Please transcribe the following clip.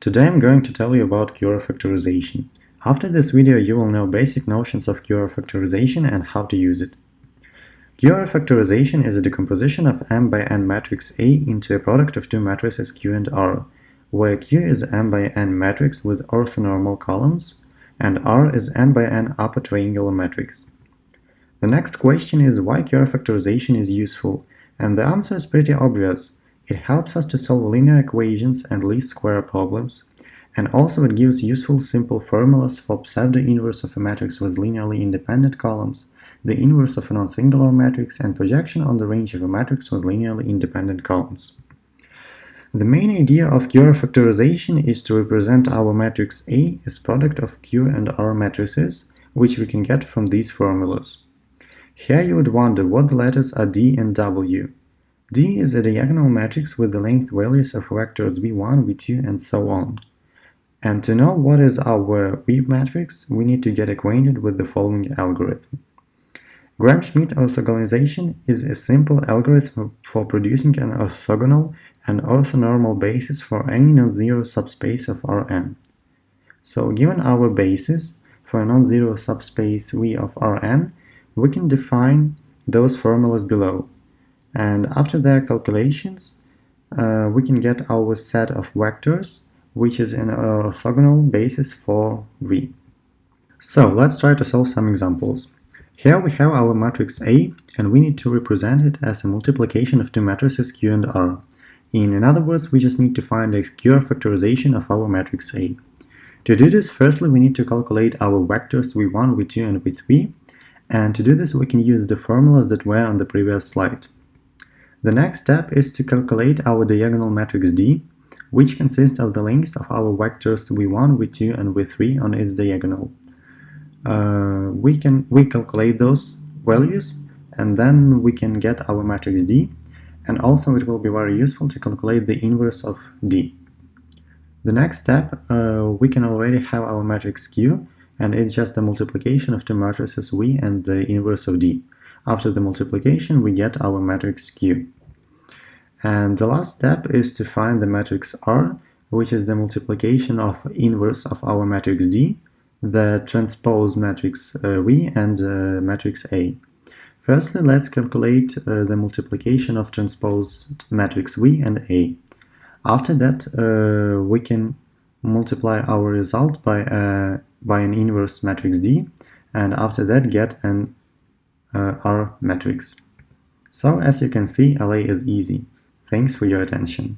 Today I'm going to tell you about QR factorization. After this video you will know basic notions of QR factorization and how to use it. QR factorization is a decomposition of M by N matrix A into a product of two matrices Q and R, where Q is M by N matrix with orthonormal columns, and R is N by N upper triangular matrix. The next question is why QR factorization is useful, and the answer is pretty obvious. It helps us to solve linear equations and least square problems, and also it gives useful simple formulas for pseudo-inverse of a matrix with linearly independent columns, the inverse of a non-singular matrix, and projection on the range of a matrix with linearly independent columns. The main idea of QR factorization is to represent our matrix A as product of Q and R matrices, which we can get from these formulas. Here you would wonder what the letters are D and W. D is a diagonal matrix with the length values of vectors v1, v2, and so on. And to know what is our V matrix, we need to get acquainted with the following algorithm. Gram-Schmidt orthogonalization is a simple algorithm for producing an orthogonal and orthonormal basis for any non-zero subspace of Rn. So given our basis for a non-zero subspace V of Rn, we can define those formulas below. And after their calculations, we can get our set of vectors, which is an orthogonal basis for V. So let's try to solve some examples. Here we have our matrix A, and we need to represent it as a multiplication of two matrices Q and R. In other words, we just need to find a QR factorization of our matrix A. To do this, firstly we need to calculate our vectors v1, v2, and v3, and to do this we can use the formulas that were on the previous slide. The next step is to calculate our diagonal matrix D, which consists of the lengths of our vectors v1, v2, and v3 on its diagonal. We calculate those values, and then we can get our matrix D, and also it will be very useful to calculate the inverse of D. The next step, we can already have our matrix Q, and it's just a multiplication of two matrices V and the inverse of D. After the multiplication, we get our matrix Q. And the last step is to find the matrix R, which is the multiplication of inverse of our matrix D, the transpose matrix V, and matrix A. Firstly, let's calculate the multiplication of transposed matrix V and A. After that, we can multiply our result by an inverse matrix D, and after that get an R matrix. So as you can see, LA is easy. Thanks for your attention.